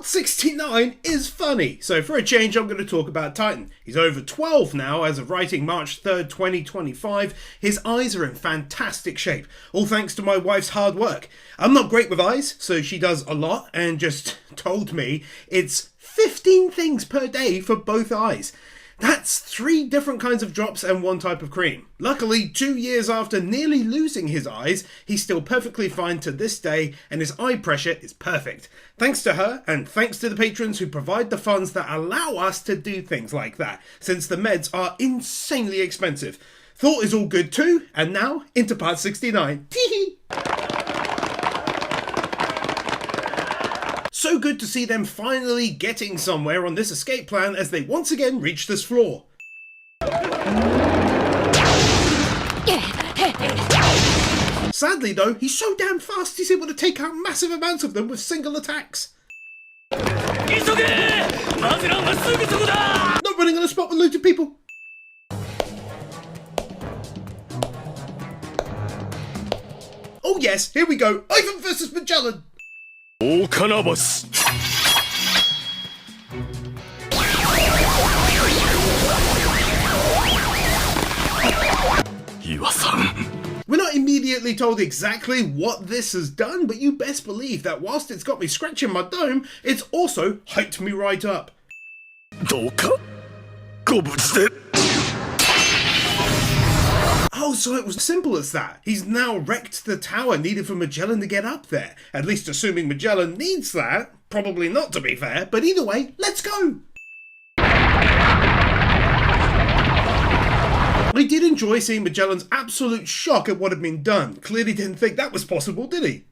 Part 69 is funny, so for a change I'm going to talk about Titan. He's over 12 now as of writing March 3rd, 2025. His eyes are in fantastic shape, all thanks to my wife's hard work. I'm not great with eyes, so she does a lot and just told me it's 15 things per day for both eyes. That's 3 different kinds of drops and 1 type of cream. Luckily, 2 years after nearly losing his eyes, he's still perfectly fine to this day and his eye pressure is perfect. Thanks to her and thanks to the patrons who provide the funds that allow us to do things like that, since the meds are insanely expensive. Thought is all good too, and now into part 69. Teehee! So good to see them finally getting somewhere on this escape plan as they once again reach this floor. Sadly though, he's so damn fast he's able to take out massive amounts of them with single attacks. Not running on a spot with looted people. Oh yes, here we go, Ivan versus Magellan. We're not immediately told exactly what this has done, but you best believe that whilst it's got me scratching my dome, it's also hyped me right up. Oh, so it was as simple as that. He's now wrecked the tower needed for Magellan to get up there. At least assuming Magellan needs that. Probably not, to be fair, but either way, let's go! I did enjoy seeing Magellan's absolute shock at what had been done. Clearly didn't think that was possible, did he?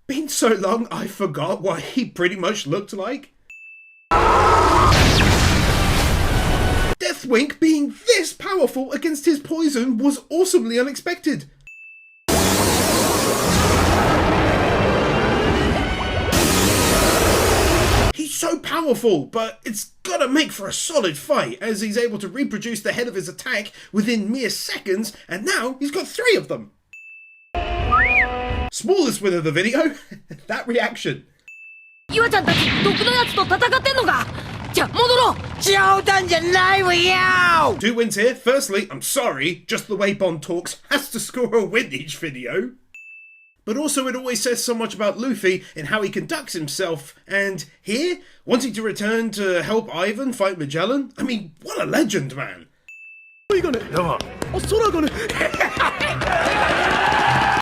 Been so long, I forgot what he pretty much looked like. Deathwink being this powerful against his poison was awesomely unexpected. He's so powerful, but it's gotta make for a solid fight as he's able to reproduce the head of his attack within mere seconds, and now he's got 3 of them. Smallest win of the video, that reaction. 2wins here. Firstly, I'm sorry, just the way Bond talks has to score a win each video. But also it always says so much about Luffy and how he conducts himself, and here, wanting to return to help Ivan fight Magellan? I mean, what a legend, man.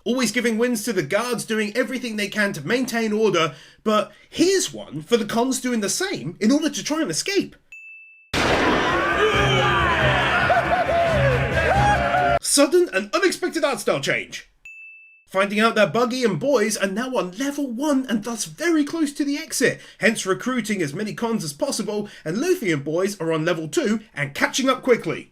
Always giving wins to the guards doing everything they can to maintain order, but here's one for the cons doing the same in order to try and escape. Sudden and unexpected art style change. Finding out that Buggy and boys are now on level 1 and thus very close to the exit, hence recruiting as many cons as possible, and Luffy and boys are on level 2 and catching up quickly.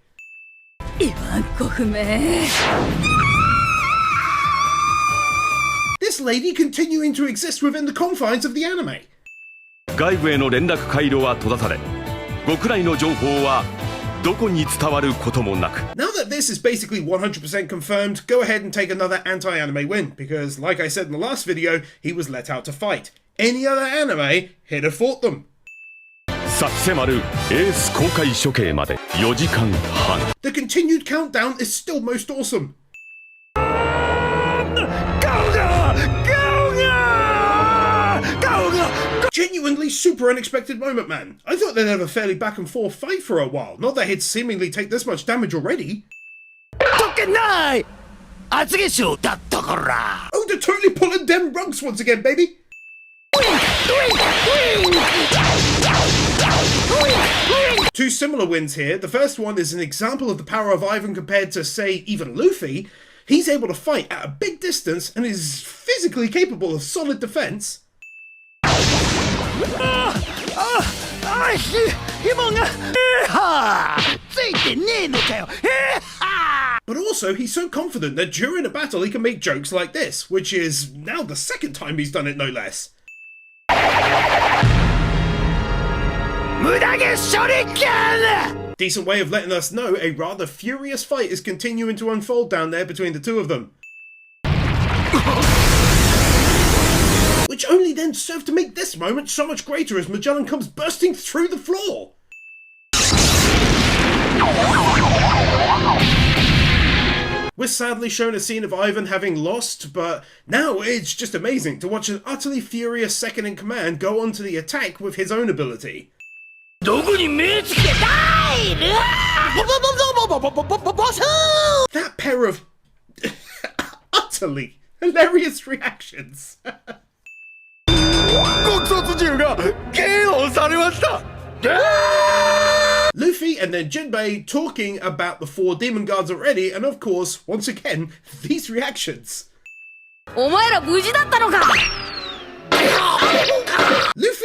This lady continuing to exist within the confines of the anime. Now that this is basically 100% confirmed, go ahead and take another anti-anime win, because like I said in the last video, he was let out to fight. Any other anime, he'd have fought them. The continued countdown is still most awesome. Genuinely super unexpected moment, man. I thought they'd have a fairly back and forth fight for a while, not that he'd seemingly take this much damage already. Oh, they're totally pulling them rugs once again, baby. 2 similar wins here. The first one is an example of the power of Ivan compared to, say, even Luffy. He's able to fight at a big distance and is physically capable of solid defense. But also, he's so confident that during a battle he can make jokes like this, which is now the 2nd time he's done it, no less. Decent way of letting us know a rather furious fight is continuing to unfold down there between the 2 of them. Which only then served to make this moment so much greater as Magellan comes bursting through the floor. We're sadly shown a scene of Ivan having lost, but now it's just amazing to watch an utterly furious second in command go on to the attack with his own ability. That pair of utterly hilarious reactions. Luffy and then Jinbei talking about the 4 demon guards already, and of course, once again, these reactions. Luffy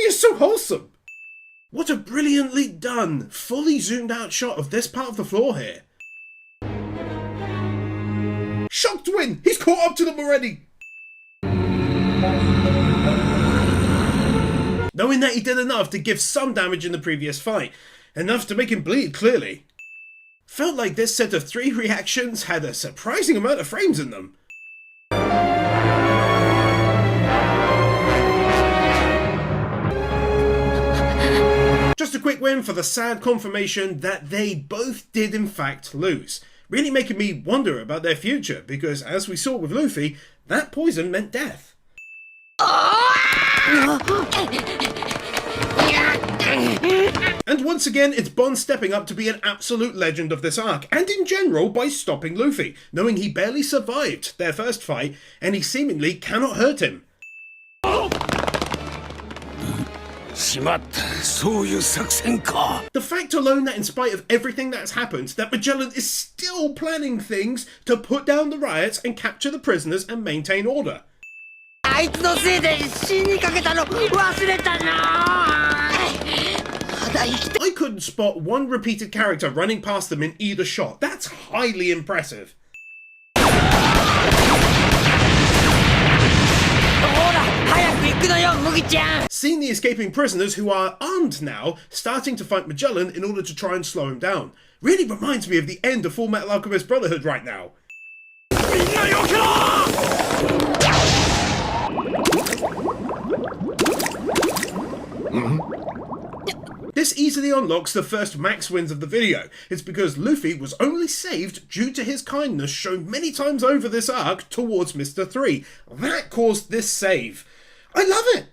is so wholesome. What a brilliantly done, fully zoomed out shot of this part of the floor here. Shocked win! He's caught up to them already! Knowing that he did enough to give some damage in the previous fight. Enough to make him bleed, clearly. Felt like this set of 3 reactions had a surprising amount of frames in them. Just a quick win for the sad confirmation that they both did in fact lose. Really making me wonder about their future, because as we saw with Luffy, that poison meant death. And once again, it's Bond stepping up to be an absolute legend of this arc, and in general by stopping Luffy, knowing he barely survived their first fight, and he seemingly cannot hurt him. The fact alone that in spite of everything that's happened, that Magellan is still planning things to put down the riots and capture the prisoners and maintain order. I couldn't spot one repeated character running past them in either shot. That's highly impressive. Seeing the escaping prisoners, who are armed now, starting to fight Magellan in order to try and slow him down. Really reminds me of the end of Full Metal Alchemist Brotherhood right now. This easily unlocks the first max wins of the video. It's because Luffy was only saved due to his kindness shown many times over this arc towards Mr. 3. That caused this save. I love it!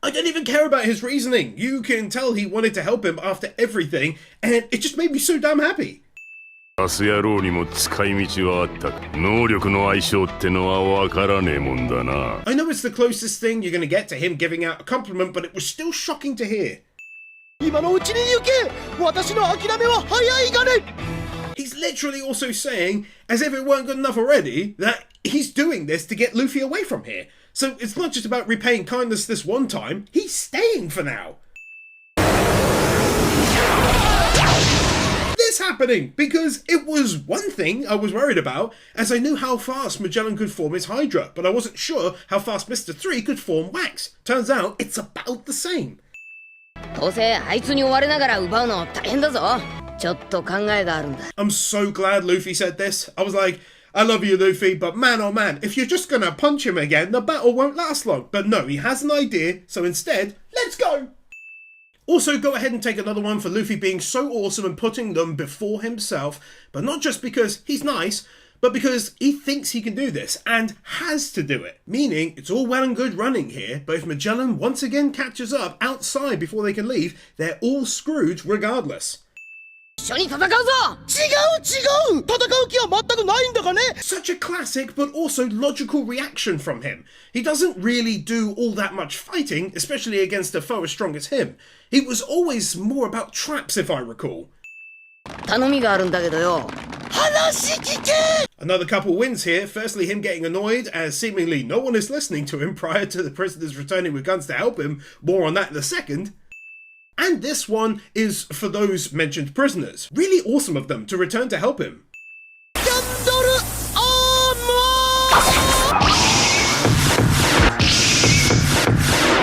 I don't even care about his reasoning. You can tell he wanted to help him after everything, and it just made me so damn happy. I know it's the closest thing you're going to get to him giving out a compliment, but it was still shocking to hear. He's literally also saying, as if it weren't good enough already, that he's doing this to get Luffy away from here. So it's not just about repaying kindness this one time, he's staying for now. This happening, because it was one thing I was worried about, as I knew how fast Magellan could form his Hydra, but I wasn't sure how fast Mr. 3 could form Wax. Turns out it's about the same. I'm so glad Luffy said this. I was like, I love you, Luffy, but man oh man, if you're just gonna punch him again, the battle won't last long. But no, he has an idea, so instead, let's go! Also, go ahead and take another one for Luffy being so awesome and putting them before himself, but not just because he's nice, but because he thinks he can do this, and has to do it. Meaning, it's all well and good running here, but if Magellan once again catches up outside before they can leave, they're all screwed regardless. Such a classic but also logical reaction from him. He doesn't really do all that much fighting, especially against a foe as strong as him. He was always more about traps, if I recall. Another couple wins here. Firstly, him getting annoyed as seemingly no one is listening to him prior to the prisoners returning with guns to help him. More on that in a second. And this one is for those mentioned prisoners. Really awesome of them to return to help him.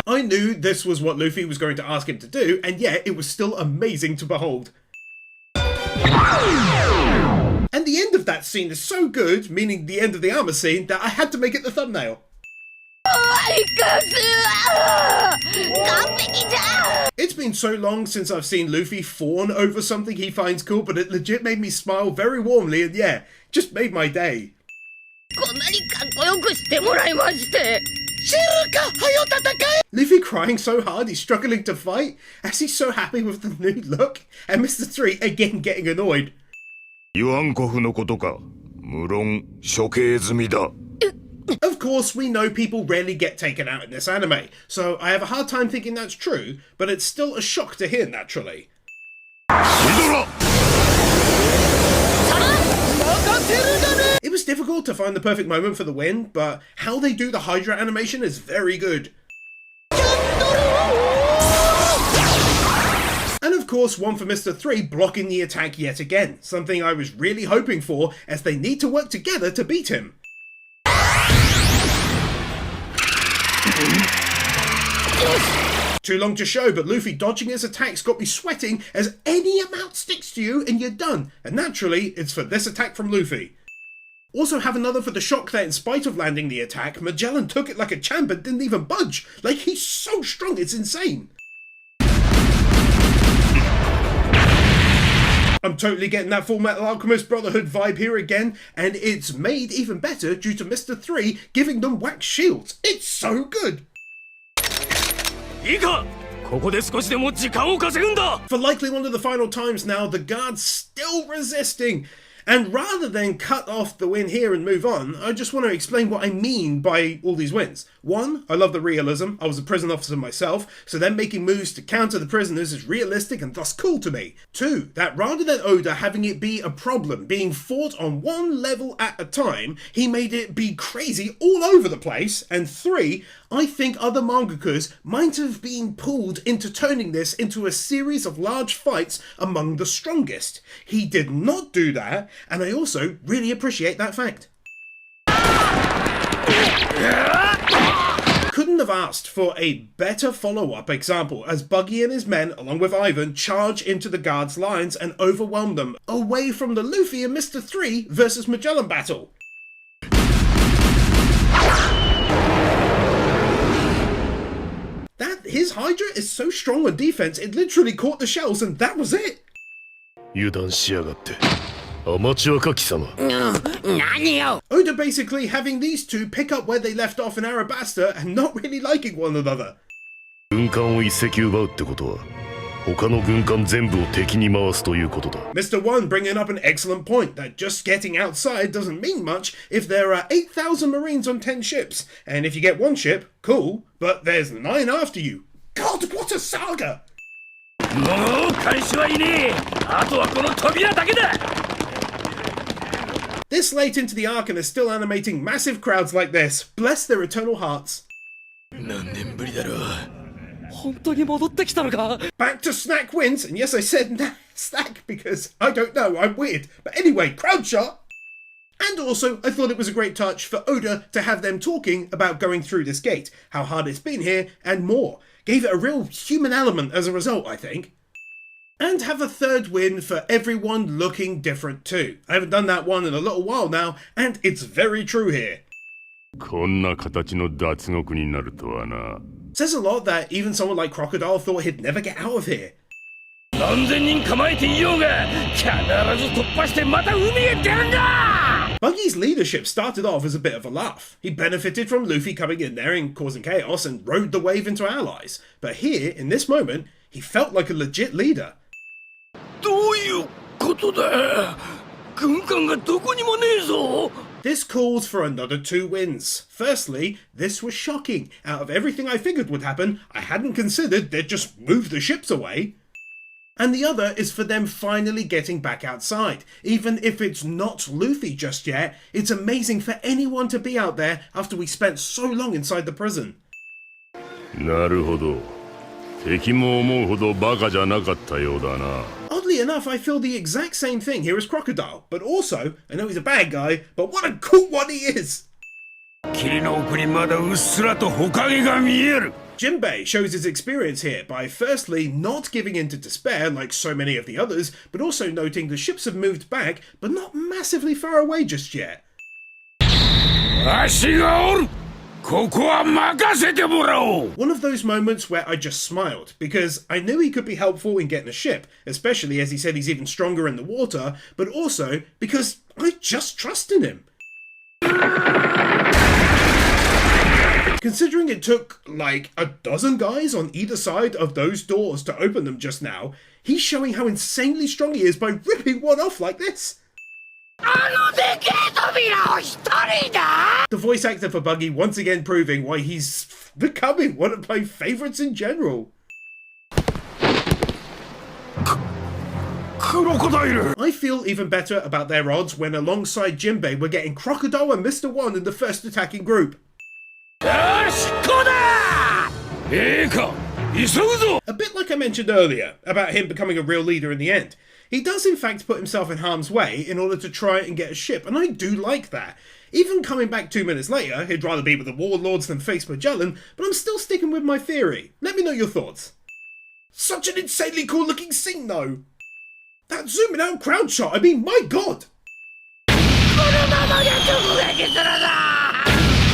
I knew this was what Luffy was going to ask him to do, and yet it was still amazing to behold. And the end of that scene is so good, meaning the end of the armor scene, that I had to make it the thumbnail. It's been so long since I've seen Luffy fawn over something he finds cool, but it legit made me smile very warmly, and yeah, just made my day. Luffy crying so hard he's struggling to fight, as he's so happy with the new look, and Mr. 3 again getting annoyed. Of course, we know people rarely get taken out in this anime, so I have a hard time thinking that's true, but it's still a shock to hear naturally. It was difficult to find the perfect moment for the win, but how they do the Hydra animation is very good. And of course, one for Mr. 3 blocking the attack yet again, something I was really hoping for, as they need to work together to beat him. Too long to show, but Luffy dodging his attacks got me sweating, as any amount sticks to you and you're done, and naturally it's for this attack from Luffy. Also have another for the shock that in spite of landing the attack, Magellan took it like a champ and didn't even budge. Like, he's so strong, it's insane. I'm totally getting that Full Metal Alchemist Brotherhood vibe here again, and it's made even better due to Mr. 3 giving them wax shields. It's so good! For likely one of the final times now, the guard's still resisting. And rather than cut off the win here and move on, I just want to explain what I mean by all these wins. One, I love the realism. I was a prison officer myself, so them making moves to counter the prisoners is realistic and thus cool to me. Two, that rather than Oda having it be a problem being fought on one level at a time, he made it be crazy all over the place. And three, I think other mangakas might have been pulled into turning this into a series of large fights among the strongest. He did not do that, and I also really appreciate that fact. Couldn't have asked for a better follow-up example as Buggy and his men, along with Ivan, charge into the guards' lines and overwhelm them, away from the Luffy and Mr. 3 versus Magellan battle. His Hydra is so strong on defense, it literally caught the shells and that was it. Oda basically having these two pick up where they left off in Arabasta and not really liking one another. Mr. 1 bringing up an excellent point that just getting outside doesn't mean much if there are 8,000 marines on 10 ships, and if you get one ship, cool, but there's 9 after you. God, what a saga! This late into the arc and is still animating massive crowds like this. Bless their eternal hearts. Back to Snack wins, and yes, I said Snack because I don't know, I'm weird. But anyway, crowd shot. And also, I thought it was a great touch for Oda to have them talking about going through this gate, how hard it's been here, and more. Gave it a real human element as a result, I think. And have a third win for everyone looking different too. I haven't done that one in a little while now, and it's very true here. Says a lot that even someone like Crocodile thought he'd never get out of here. Buggy's leadership started off as a bit of a laugh. He benefited from Luffy coming in there and causing chaos and rode the wave into allies. But here, in this moment, he felt like a legit leader. This calls for another 2 wins. Firstly, this was shocking. Out of everything I figured would happen, I hadn't considered they'd just move the ships away. And the other is for them finally getting back outside. Even if it's not Luffy just yet, it's amazing for anyone to be out there after we spent so long inside the prison. Oddly enough, I feel the exact same thing here as Crocodile, but also, I know he's a bad guy, but what a cool one he is! Jinbei shows his experience here by firstly not giving in to despair like so many of the others, but also noting the ships have moved back, but not massively far away just yet. One of those moments where I just smiled, because I knew he could be helpful in getting a ship, especially as he said he's even stronger in the water, but also because I just trust in him. Considering it took like a dozen guys on either side of those doors to open them just now, he's showing how insanely strong he is by ripping one off like this. The voice actor for Buggy once again proving why he's becoming one of my favourites in general. I feel even better about their odds when alongside Jinbei we're getting Crocodile and Mr. One in the first attacking group. A bit like I mentioned earlier about him becoming a real leader in the end. He does in fact put himself in harm's way in order to try and get a ship, and I do like that. Even coming back 2 minutes later, he'd rather be with the Warlords than face Magellan, but I'm still sticking with my theory. Let me know your thoughts. Such an insanely cool looking scene though. That zooming out crowd shot, I mean, my god!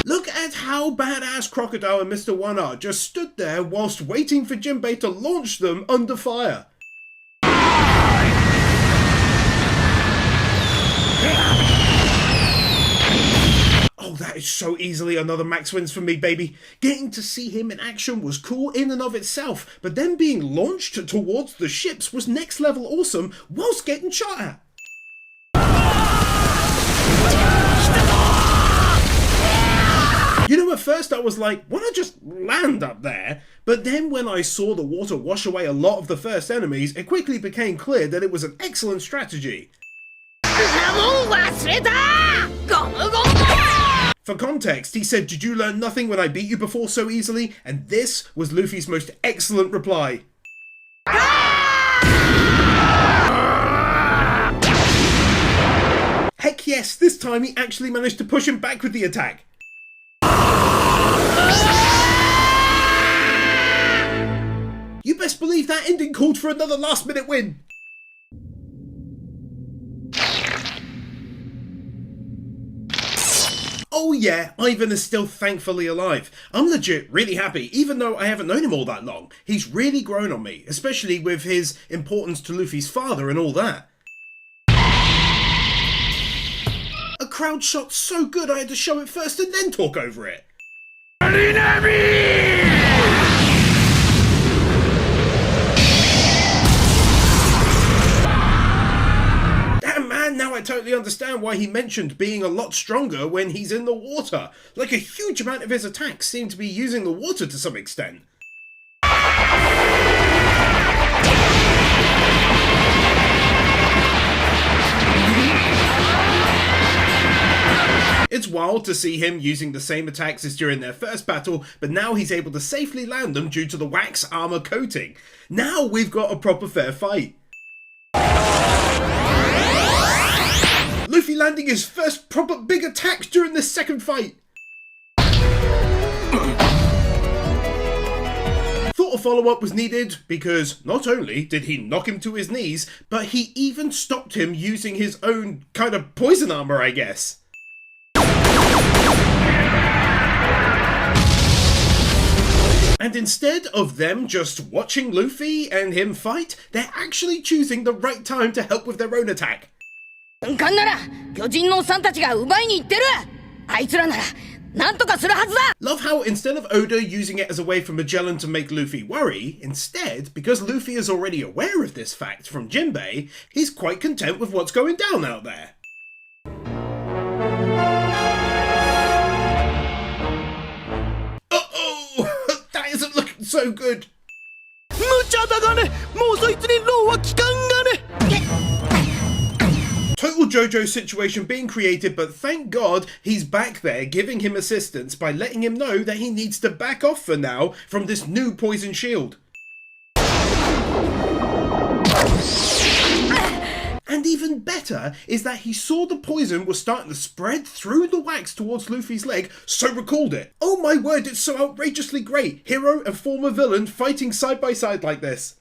Look at how badass Crocodile and Mr. One are, just stood there whilst waiting for Jinbei to launch them under fire. Oh, that is so easily another max wins for me, baby. Getting to see him in action was cool in and of itself, but then being launched towards the ships was next level awesome whilst getting shot at. You know, at first I was like, why not just land up there? But then when I saw the water wash away a lot of the first enemies, it quickly became clear that it was an excellent strategy. For context, he said, "Did you learn nothing when I beat you before so easily?" And this was Luffy's most excellent reply. Heck yes, this time he actually managed to push him back with the attack. You best believe that ending called for another last-minute win. Oh yeah, Ivan is still thankfully alive. I'm legit really happy, even though I haven't known him all that long. He's really grown on me, especially with his importance to Luffy's father and all that. A crowd shot so good I had to show it first and then talk over it. Now I totally understand why he mentioned being a lot stronger when he's in the water. Like a huge amount of his attacks seem to be using the water to some extent. It's wild to see him using the same attacks as during their first battle, but now he's able to safely land them due to the wax armor coating. Now we've got a proper fair fight. Luffy landing his first proper big attack during this second fight. Thought a follow-up was needed because not only did he knock him to his knees, but he even stopped him using his own kind of poison armor, I guess. And instead of them just watching Luffy and him fight, they're actually choosing the right time to help with their own attack. Love how instead of Oda using it as a way for Magellan to make Luffy worry, instead, because Luffy is already aware of this fact from Jinbei, he's quite content with what's going down out there. Uh-oh! That isn't looking so good! Total JoJo situation being created, but thank God he's back there giving him assistance by letting him know that he needs to back off for now from this new poison shield. And even better, better is that he saw the poison was starting to spread through the wax towards Luffy's leg, so recalled it. Oh my word, it's so outrageously great. Hero and former villain fighting side by side like this.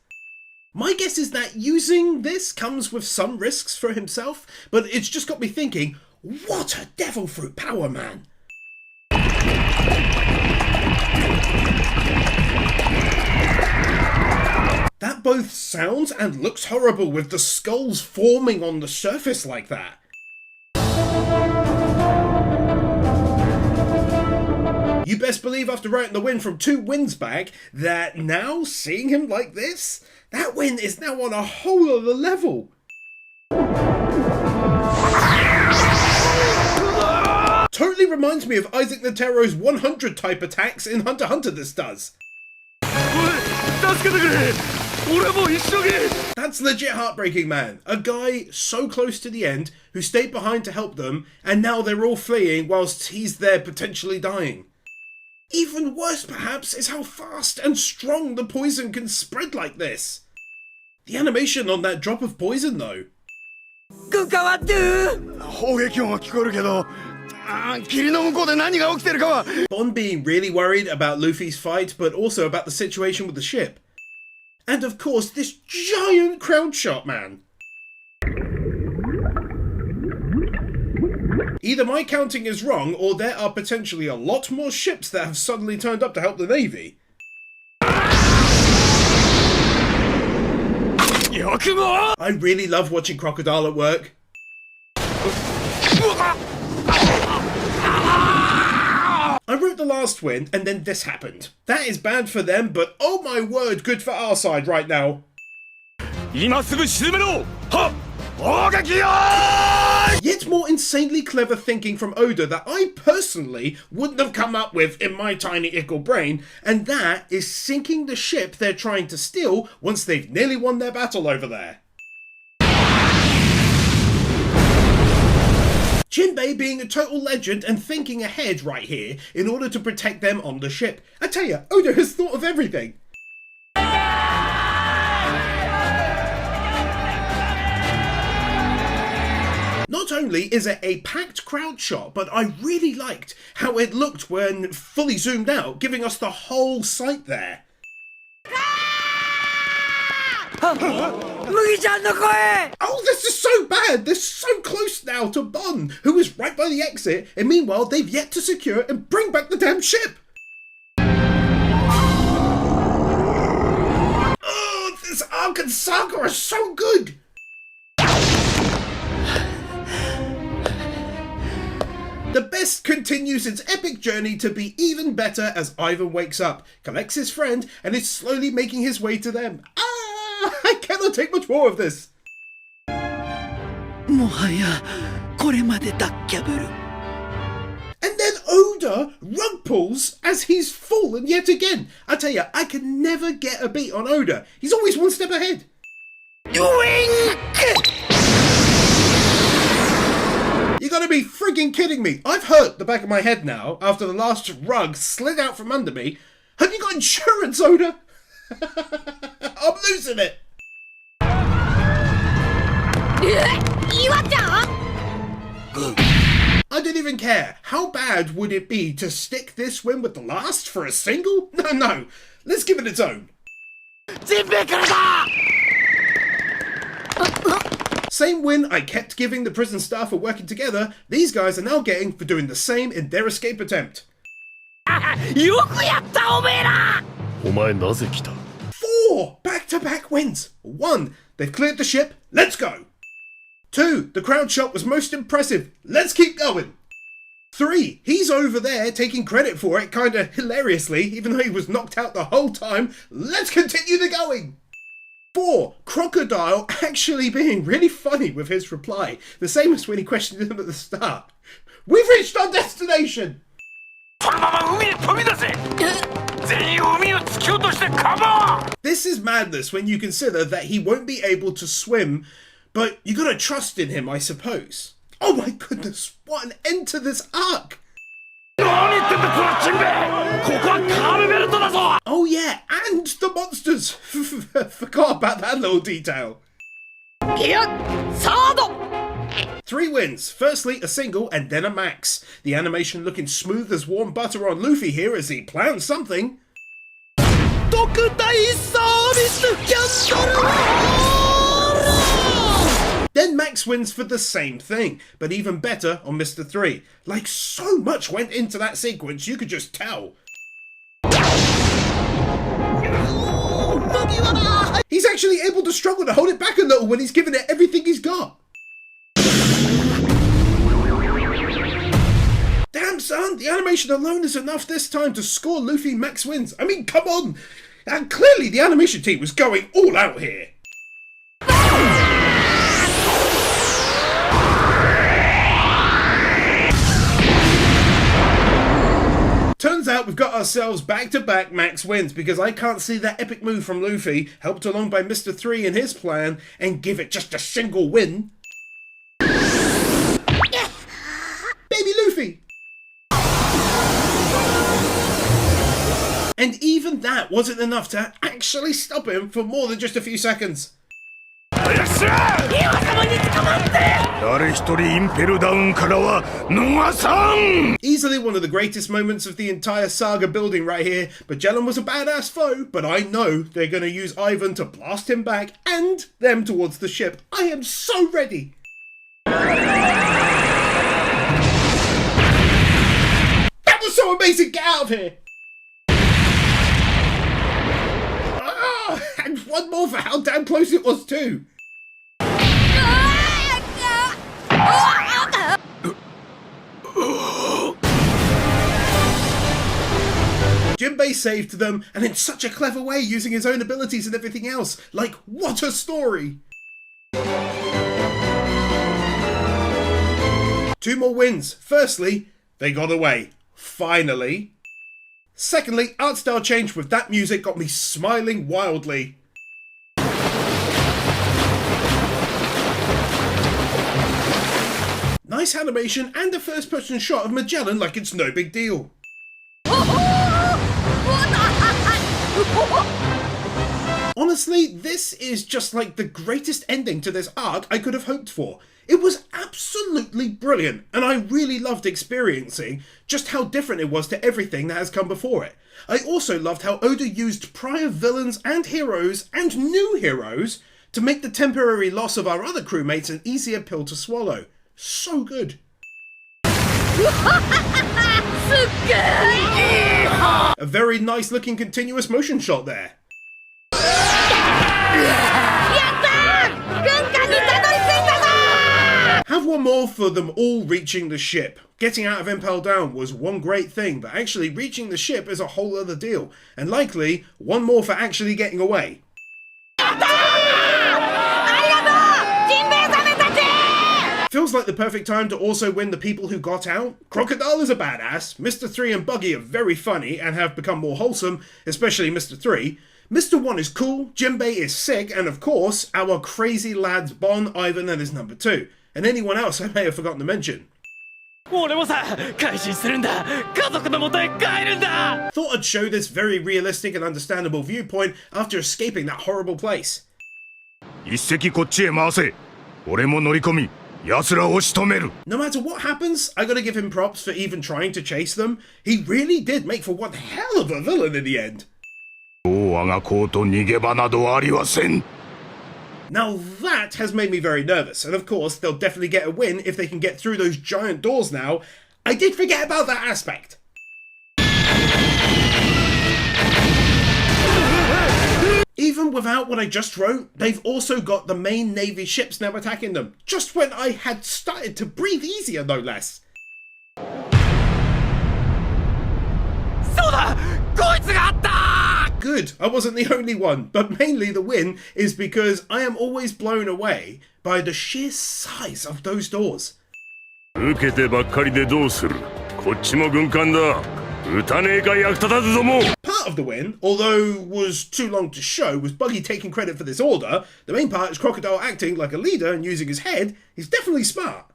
My guess is that using this comes with some risks for himself, but it's just got me thinking, what a devil fruit power, man. That both sounds and looks horrible with the skulls forming on the surface like that. You best believe after writing the win from 2 wins back, that now seeing him like this, that win is now on a whole other level. Totally reminds me of Isaac Netero's 100 type attacks in Hunter x Hunter this does. That's legit heartbreaking, man. A guy so close to the end who stayed behind to help them, and now they're all fleeing whilst he's there potentially dying. Even worse perhaps is how fast and strong the poison can spread like this. The animation on that drop of poison though. Bond being really worried about Luffy's fight, but also about the situation with the ship. And of course, this giant crowd shot, man. Either my counting is wrong, or there are potentially a lot more ships that have suddenly turned up to help the Navy. I really love watching Crocodile at work. I wrote the last win, and then this happened. That is bad for them, but oh my word, good for our side right now. Yet more insanely clever thinking from Oda that I personally wouldn't have come up with in my tiny ickle brain, and that is sinking the ship they're trying to steal once they've nearly won their battle over there. Jinbei being a total legend and thinking ahead right here in order to protect them on the ship. I tell ya, Oda has thought of everything. Not only is it a packed crowd shot, but I really liked how it looked when fully zoomed out, giving us the whole sight there. Oh, this is so bad! They're so close now to Bond, who is right by the exit, and meanwhile they've yet to secure and bring back the damn ship! Oh, this arc and saga are so good! The best continues its epic journey to be even better as Ivan wakes up, collects his friend, and is slowly making his way to them. I cannot take much more of this. And then Oda rug pulls as he's fallen yet again. I tell ya, I can never get a beat on Oda. He's always one step ahead. You gotta be frigging kidding me. I've hurt the back of my head now after the last rug slid out from under me. Have you got insurance, Oda? I'm losing it. I don't even care. How bad would it be to stick this win with the last for a single? No. Let's give it its own. Same win I kept giving the prison staff for working together, these guys are now getting for doing the same in their escape attempt. 4 back-to-back wins. 1, they've cleared the ship, let's go. 2, the crowd shot was most impressive, let's keep going. 3, he's over there taking credit for it kinda hilariously, even though he was knocked out the whole time, let's continue the going. 4, Crocodile actually being really funny with his reply, the same as when he questioned him at the start. We've reached our destination! This is madness when you consider that he won't be able to swim, but you gotta trust in him, I suppose. Oh my goodness, what an end to this arc! Oh yeah, and the monsters! Forgot about that little detail. 3 wins. Firstly, a single and then a max. The animation looking smooth as warm butter on Luffy here as he plans something. Then Max wins for the same thing, but even better on Mr. 3. Like, so much went into that sequence, you could just tell. He's actually able to struggle to hold it back a little when he's given it everything he's got. Damn son, the animation alone is enough this time to score Luffy max wins. I mean, come on! And clearly the animation team was going all out here. Turns out we've got ourselves back-to-back max wins because I can't see that epic move from Luffy, helped along by Mr. 3 and his plan, and give it just a single win. Yeah. Baby Luffy! And even that wasn't enough to actually stop him for more than just a few seconds. Easily one of the greatest moments of the entire saga building right here. Magellan was a badass foe, but I know they're going to use Ivan to blast him back and them towards the ship. I am so ready. That was so amazing. Get out of here. And one more for how damn close it was too. Jinbei saved them, and in such a clever way, using his own abilities and everything else. Like, what a story! 2 more wins. Firstly, they got away. Finally. Secondly, art style change with that music got me smiling wildly. Nice animation and a first person shot of Magellan like it's no big deal. Honestly, this is just like the greatest ending to this arc I could have hoped for. It was absolutely brilliant, and I really loved experiencing just how different it was to everything that has come before it. I also loved how Oda used prior villains and heroes and new heroes to make the temporary loss of our other crewmates an easier pill to swallow. So good. A very nice looking continuous motion shot there. Have one more for them all reaching the ship. Getting out of Impel Down was one great thing, but actually reaching the ship is a whole other deal. And likely, one more for actually getting away. Feels like the perfect time to also win the people who got out. Crocodile is a badass, Mr. 3 and Buggy are very funny and have become more wholesome, especially Mr. 3. Mr. 1 is cool, Jinbei is sick, and of course, our crazy lads Bon, Ivan and his number 2. And anyone else I may have forgotten to mention. Thought I'd show this very realistic and understandable viewpoint after escaping that horrible place. No matter what happens, I gotta give him props for even trying to chase them. He really did make for one hell of a villain in the end. Now that has made me very nervous, and of course they'll definitely get a win if they can get through those giant doors now. I did forget about that aspect. Even without what I just wrote, they've also got the main Navy ships now attacking them, just when I had started to breathe easier, no less. Good, I wasn't the only one, but mainly the win is because I am always blown away by the sheer size of those doors. Part of the win, although was too long to show, was Buggy taking credit for this order. The main part is Crocodile acting like a leader and using his head. He's definitely smart.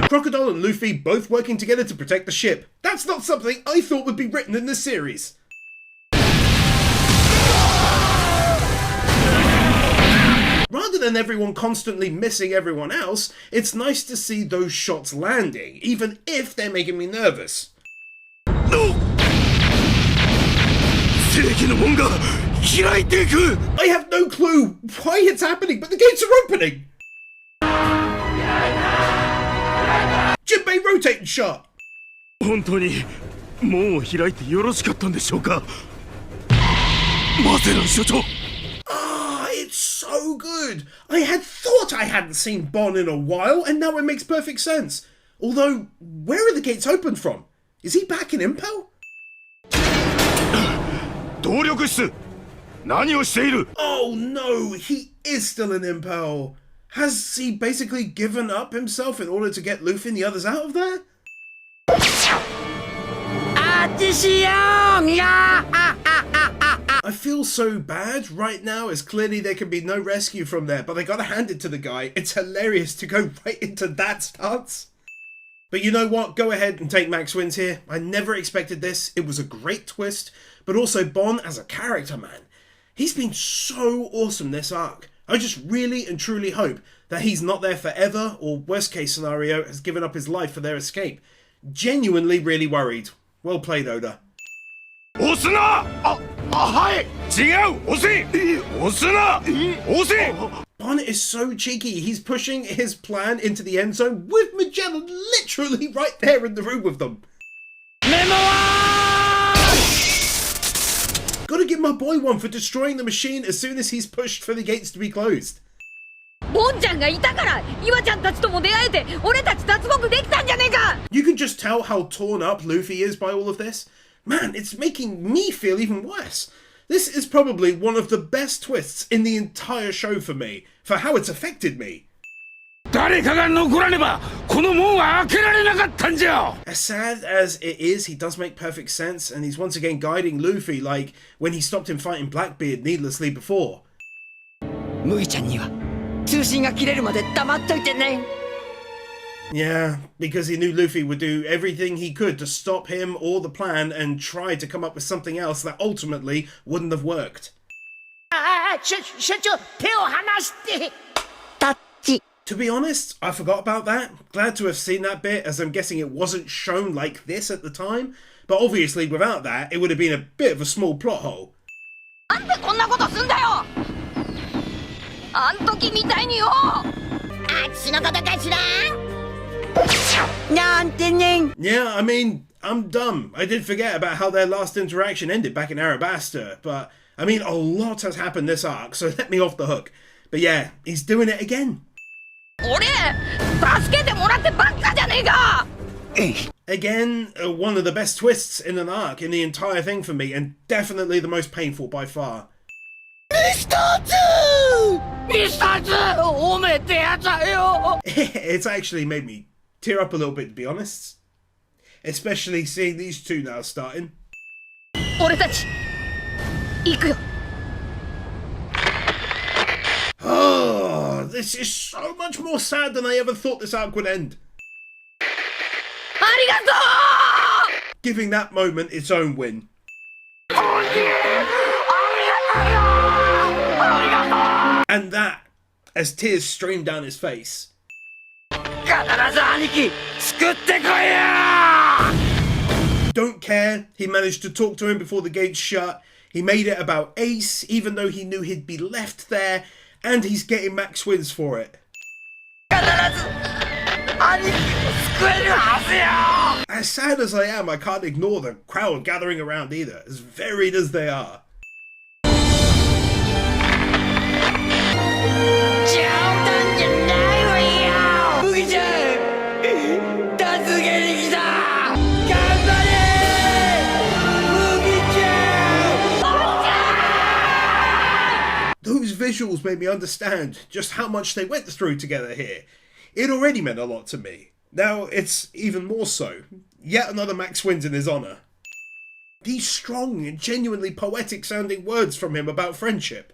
Crocodile and Luffy both working together to protect the ship. That's not something I thought would be written in this series. Rather than everyone constantly missing everyone else, it's nice to see those shots landing, even if they're making me nervous. No! I have no clue why it's happening, but the gates are opening! Jinbei rotating shot! It's so good! I had thought I hadn't seen Bon in a while, and now it makes perfect sense. Although, where are the gates open from? Is he back in Impel? Oh no, he is still in Impel. Has he basically given up himself in order to get Luffy and the others out of there? I feel so bad right now, as clearly there can be no rescue from there, but I gotta hand it to the guy. It's hilarious to go right into that stance. But you know what? Go ahead and take max wins here. I never expected this. It was a great twist, but also Bon as a character, man. He's been so awesome this arc. I just really and truly hope that he's not there forever, or worst case scenario, has given up his life for their escape. Genuinely really worried. Well played, Oda. Bon is so cheeky. He's pushing his plan into the end zone with Magellan literally right there in the room with them. Gotta give my boy one for destroying the machine as soon as he's pushed for the gates to be closed. You can just tell how torn up Luffy is by all of this. Man, it's making me feel even worse. This is probably one of the best twists in the entire show for me, for how it's affected me. As sad as it is, he does make perfect sense, and he's once again guiding Luffy like when he stopped him fighting Blackbeard needlessly before. Yeah, because he knew Luffy would do everything he could to stop him or the plan and try to come up with something else that ultimately wouldn't have worked. To be honest, I forgot about that. Glad to have seen that bit, as I'm guessing it wasn't shown like this at the time. But obviously without that, it would have been a bit of a small plot hole. Yeah, I mean, I'm dumb. I did forget about how their last interaction ended back in Arabasta, but I mean, a lot has happened this arc, so let me off the hook. But yeah, he's doing it again. Again, one of the best twists in an arc in the entire thing for me, and definitely the most painful by far. It's actually made me tear up a little bit, to be honest. Especially seeing these two now starting. Oh, this is so much more sad than I ever thought this arc would end. Giving that moment its own win. And that, as tears streamed down his face. Don't care, he managed to talk to him before the gates shut. He made it about Ace, even though he knew he'd be left there, and he's getting max wins for it. As sad as I am, I can't ignore the crowd gathering around either, as varied as they are. Those visuals made me understand just how much they went through together here. It already meant a lot to me. Now it's even more so. Yet another max wins in his honour. These strong and genuinely poetic sounding words from him about friendship.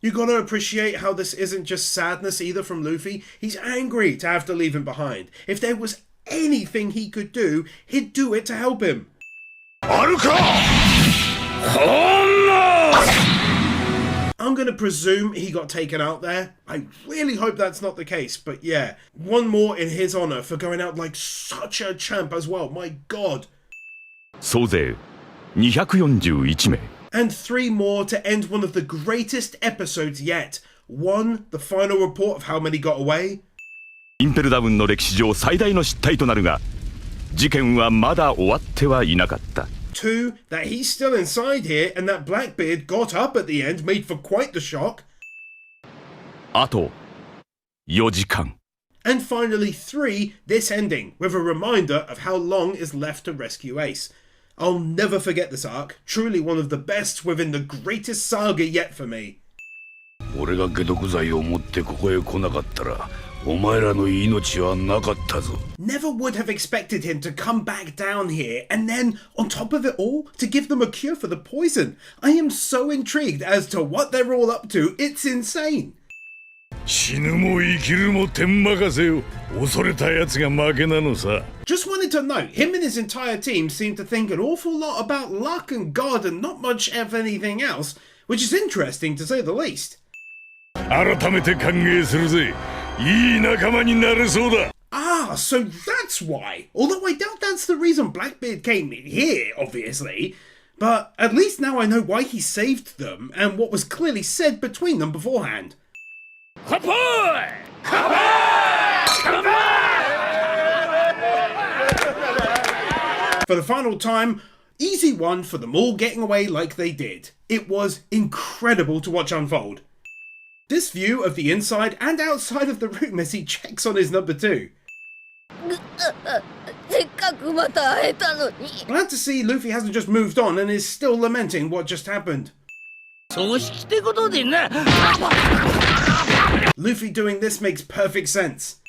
You gotta appreciate how this isn't just sadness either from Luffy. He's angry to have to leave him behind. If there was anything he could do, he'd do it to help him. I'm gonna presume he got taken out there. I really hope that's not the case, but yeah. One more in his honor for going out like such a champ as well, my god. 総勢241名 And 3 more to end one of the greatest episodes yet. 1, the final report of how many got away. インペルダウンの歴史上最大の失態となるが、事件はまだ終わってはいなかった。 2, that he's still inside here and that Blackbeard got up at the end made for quite the shock. あと4時間。 And finally 3, this ending, with a reminder of how long is left to rescue Ace. I'll never forget this arc, truly one of the best within the greatest saga yet for me. 俺が解毒剤を持ってここへ来なかったら、お前らの命はなかったぞ。 Never would have expected him to come back down here and then, on top of it all, to give them a cure for the poison. I am so intrigued as to what they're all up to, it's insane. 死ぬも生きるも天任せよ。恐れた奴が負けなのさ。 Just wanted to note, him and his entire team seem to think an awful lot about luck and God and not much of anything else, which is interesting to say the least. 改めて歓迎するぜ。いい仲間になれそうだ。 Ah, so that's why. Although I doubt that's the reason Blackbeard came in here, obviously. But at least now I know why he saved them and what was clearly said between them beforehand. For the final time, easy one for them all getting away like they did. It was incredible to watch unfold. This view of the inside and outside of the room as he checks on his number 2. Glad to see Luffy hasn't just moved on and is still lamenting what just happened. Luffy doing this makes perfect sense.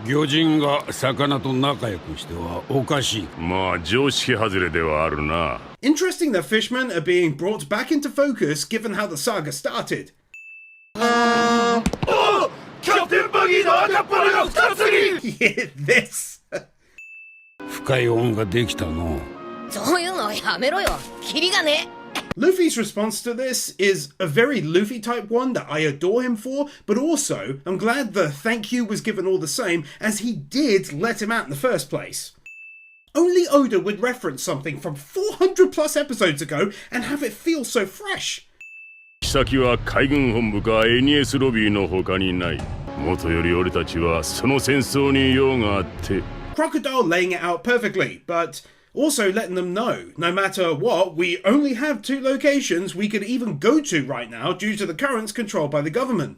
魚人が魚と仲良くしてはおかしい。まあ常識外れではあるな。 Interesting that fishmen are being brought back into focus given how the saga started. Captain Buggy の赤っ腹が2つに Yeah, this. 深い恩ができたの。そういうのやめろよ。キリがね。 Luffy's response to this is a very Luffy type one that I adore him for, but also I'm glad the thank you was given all the same as he did let him out in the first place. Only Oda would reference something from 400 plus episodes ago and have it feel so fresh. 先は海軍本部か NS ロビーの他にない。元より俺たちはその戦争に用があって。 Crocodile laying it out perfectly, but also letting them know, no matter what, we only have 2 locations we could even go to right now due to the currents controlled by the government.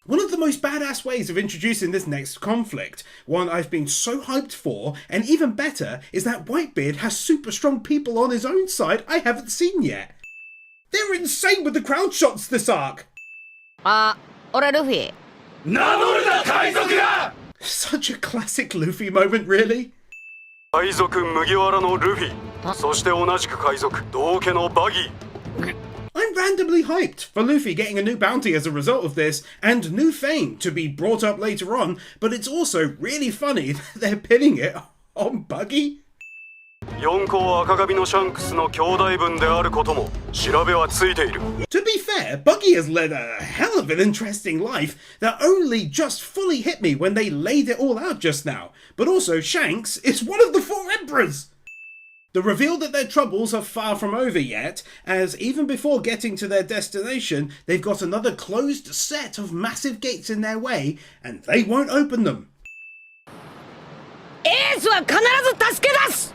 One of the most badass ways of introducing this next conflict, one I've been so hyped for, and even better, is that Whitebeard has super strong people on his own side I haven't seen yet. They're insane with the crowd shots this arc! 俺ルフィ。名乗るな海賊だ Such a classic Luffy moment, really? 海賊麦わらのルフィ。そして同じく海賊道家のバギー。 I'm randomly hyped for Luffy getting a new bounty as a result of this, and new fame to be brought up later on, but it's also really funny that they're pinning it on Buggy. 四皇赤髪のシャンクスの兄弟分であることも調べはついている。 To be fair, Buggy has led a hell of an interesting life that only just fully hit me when they laid it all out just now, but also Shanks is one of the 4 emperors! The reveal that their troubles are far from over yet, as even before getting to their destination, they've got another closed set of massive gates in their way, and they won't open them. エースは必ず助け出す。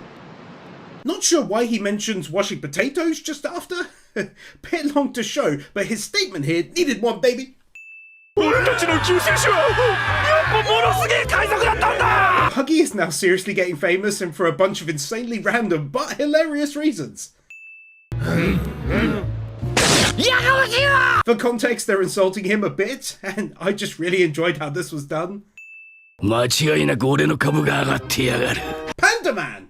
Not sure why he mentions washing potatoes just after. Bit long to show, but his statement here needed one, baby. 俺たちの救世主はやっぱものすげえ海賊だったんだ Huggy is now seriously getting famous and for a bunch of insanely random but hilarious reasons. For context, they're insulting him a bit, and I just really enjoyed how this was done. 間違いなく俺の株が上がってやがる PandaMan!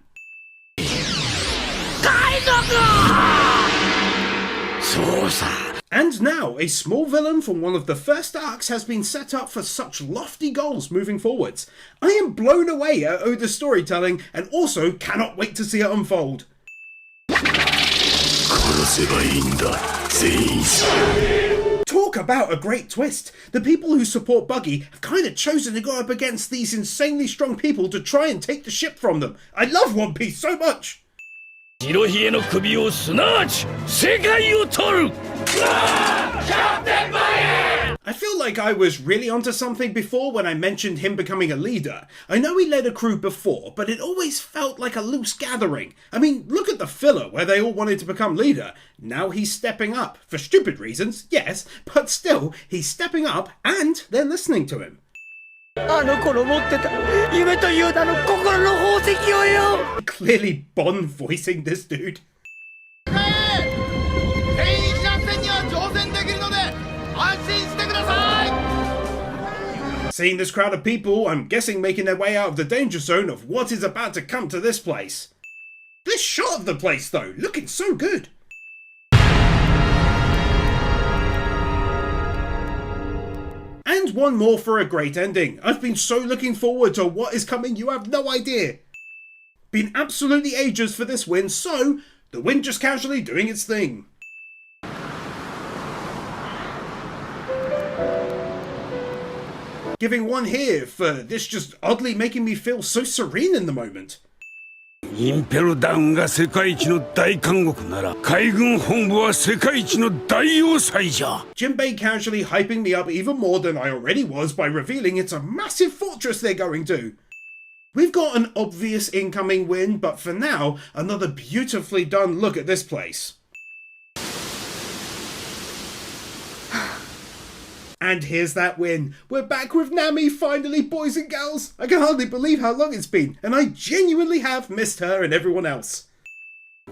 海賊！そうさ And now, a small villain from one of the first arcs has been set up for such lofty goals moving forwards. I am blown away at Oda's storytelling and also cannot wait to see it unfold. こせばいいんだ全員。 Talk about a great twist! The people who support Buggy have kind of chosen to go up against these insanely strong people to try and take the ship from them. I love One Piece so much! 白ひげの首をすなわち世界を取る。 I feel like I was really onto something before when I mentioned him becoming a leader. I know he led a crew before, but it always felt like a loose gathering. I mean, look at the filler where they all wanted to become leader. Now he's stepping up. For stupid reasons, yes, but still, he's stepping up and they're listening to him. あの子の持ってた夢という名の心の宝石をよ。 Clearly Bond voicing this dude. Seeing this crowd of people, I'm guessing making their way out of the danger zone of what is about to come to this place. This shot of the place though, looking so good. And one more for a great ending. I've been so looking forward to what is coming, you have no idea. Been absolutely ages for this win, so the win just casually doing its thing. Giving one here for this just oddly making me feel so serene in the moment. インペルダウンが世界一の大監獄なら海軍本部は世界一の大要塞じゃ。 Jinbei casually hyping me up even more than I already was by revealing it's a massive fortress they're going to. We've got an obvious incoming win, but for now, another beautifully done look at this place. And here's that win. We're back with Nami finally, boys and girls. I can hardly believe how long it's been, and I genuinely have missed her and everyone else.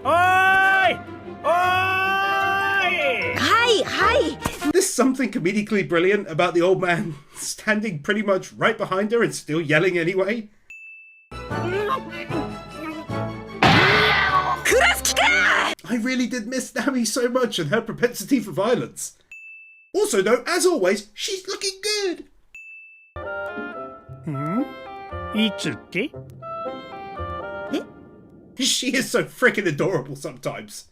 Oi! Oi! Hi, hi. There's something comedically brilliant about the old man standing pretty much right behind her and still yelling anyway. I really did miss Nami so much and her propensity for violence. Also though, as always, she's looking good. いつって? She is so freaking adorable sometimes.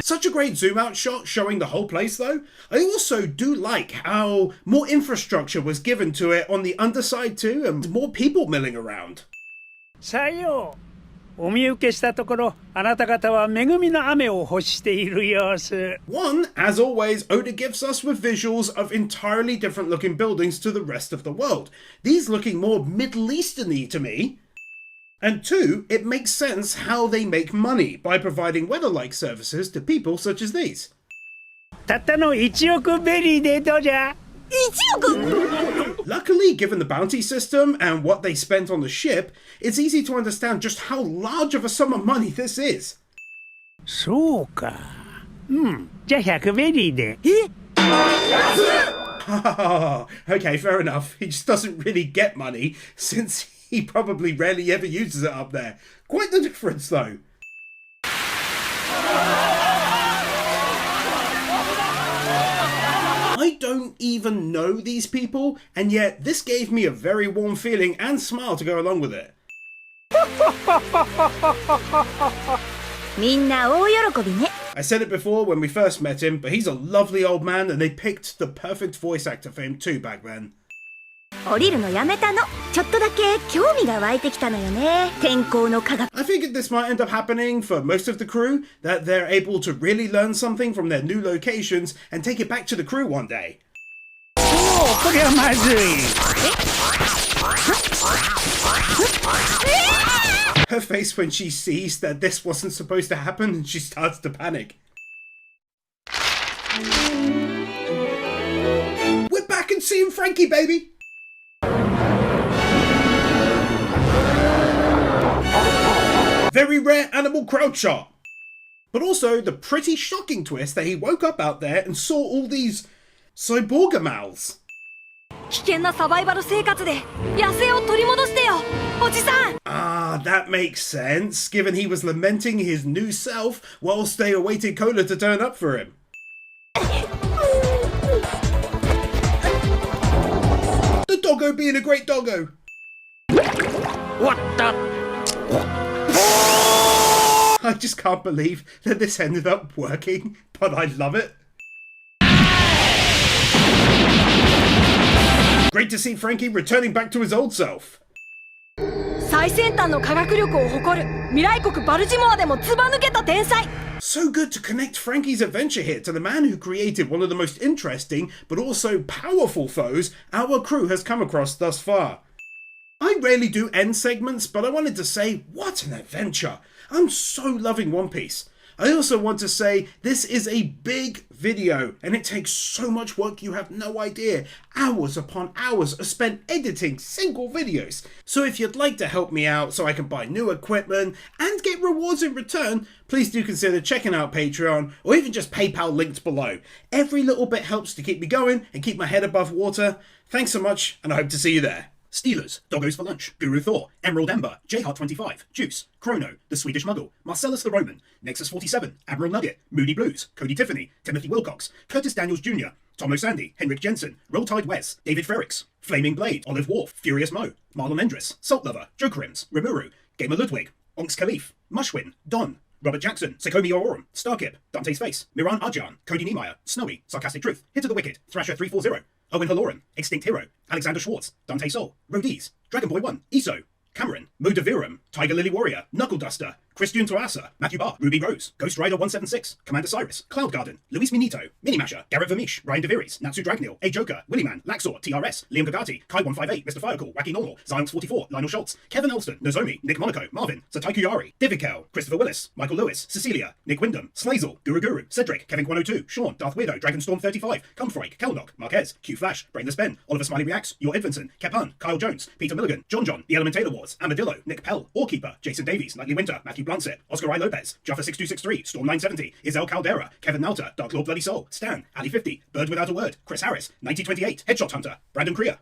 Such a great zoom out shot showing the whole place though. I also do like how more infrastructure was given to it on the underside too and more people milling around. さよう。お見受けしたところ、あなた方は恵みの雨を欲している様子。One, as always, Oda gifts us with visuals of entirely different looking buildings to the rest of the world. These looking more Middle Eastern-y to me. And two, it makes sense how they make money by providing weather-like services to people such as these. たったの1億ベリーでどうじゃ? Luckily, given the bounty system and what they spent on the ship, it's easy to understand just how large of a sum of money this is. そうか。じゃあ100ベリーで。Okay, fair enough. He just doesn't really get money, since he probably rarely ever uses it up there. Quite the difference, though. I don't even know these people, and yet this gave me a very warm feeling and smile to go along with it. みんな大喜びね。 I said it before when we first met him, but he's a lovely old man and they picked the perfect voice actor for him too back then. 降りるのやめたの。ちょっとだけ興味が湧いてきたのよね。天候の科学。 I figured this might end up happening for most of the crew, that they're able to really learn something from their new locations and take it back to the crew one day. おお、これはまずい。Her face when she sees that this wasn't supposed to happen and she starts to panic. We're back and seeing Frankie, baby! Very rare animal crowd shot. But also the pretty shocking twist that he woke up out there and saw all these cyborgamals. 危険なサバイバル生活で野生を取り戻してよ、おじさん。 Ah, that makes sense, given he was lamenting his new self whilst they awaited Cola to turn up for him. The Doggo being a great doggo. What the? I just can't believe that this ended up working, but I love it. Great to see Frankie returning back to his old self. 最先端の科学力を誇る未来国バルジモアでもずば抜けた天才 So good to connect Frankie's adventure here to the man who created one of the most interesting but also powerful foes our crew has come across thus far. I rarely do end segments, but I wanted to say, what an adventure! I'm so loving One Piece. I also want to say this is a big video and it takes so much work you have no idea. Hours upon hours are spent editing single videos. So if you'd like to help me out so I can buy new equipment and get rewards in return, please do consider checking out Patreon or even just PayPal linked below. Every little bit helps to keep me going and keep my head above water. Thanks so much and I hope to see you there. Steelers, DoggosForLunch, GuruThor, Emerald Ember, JHeart25, Juice, Chrono, TheSwedishMuggle, Marcelus the Roman, Nexus47, Admiral Nugget, Moody Blues, Kody Tiffany, Timothy Wilcox, Curtis Daniels Jr., Tomo Sandy, Henrik Jessen, Tide Wes, David Frericks, Flaming Blade, Olive Wharf, Furious Mo, Marlon Endriss, Salt Lover, Jokerims, Rimuru, Gamer Ludwig, Onks Khalif, Mushwin, Don, Robert Jackson, Sekomi Ororum, Starkip, Dante's Face, Miran Arjan, Cody Niemeyer, Snowy, Sarcastic Truth, Hit of the Wicked, Thrasher 340, Owen Haloran, Extinct Hero, Alexander Schwartz, Dante Soul, Rodies, Dragon Boy 1, Iso, Cameron, Modavirum, Tiger Lily Warrior, Knuckle Duster, Krystian Czuchta, Matthew Barr, Ruby Rose, Ghost Rider 176, Commander Cyrus, Cloud Garden, Luis Minito, Minimasher, Garrett Vermish, Ryan DeViris, Natsu Dragnil, A Joker, Willyman, Laxor, TRS, Liam Gagati, Kai158, Mr. Firecool, Wacky Normal, Zions44, Lionel Schultz, Kevin Elston, Nozomi, Nick Monaco, Marvin, Sataiku Yari, Divikel, Christopher Willis, Michael Lewis, Cecilia, Nick Wyndham, Slazel, Guru, Cedric, Kevin 102, Sean, Darth Weirdo, Dragonstorm 35, Cumfreak, Kelnock, Marquez, Q Flash, Brainless Ben, Oliver Smiley Reacts, Your Edvinson, Kepan, Kyle Jones, Peter Milligan, John, The Elementator Wars, Amadillo, Nick Pell, Orkeeper, Jason Davies, Nightly Winter, Matthew Bluntset, Oscar I. Lopez, Jaffa6263, Storm 970, Isel Caldera, Kevin Nalta, Dark Lord Bloody Soul, Stan, Ali50, Bird Without a Word, Chris Harris, 1928, Headshot Hunter, Brandon Creer,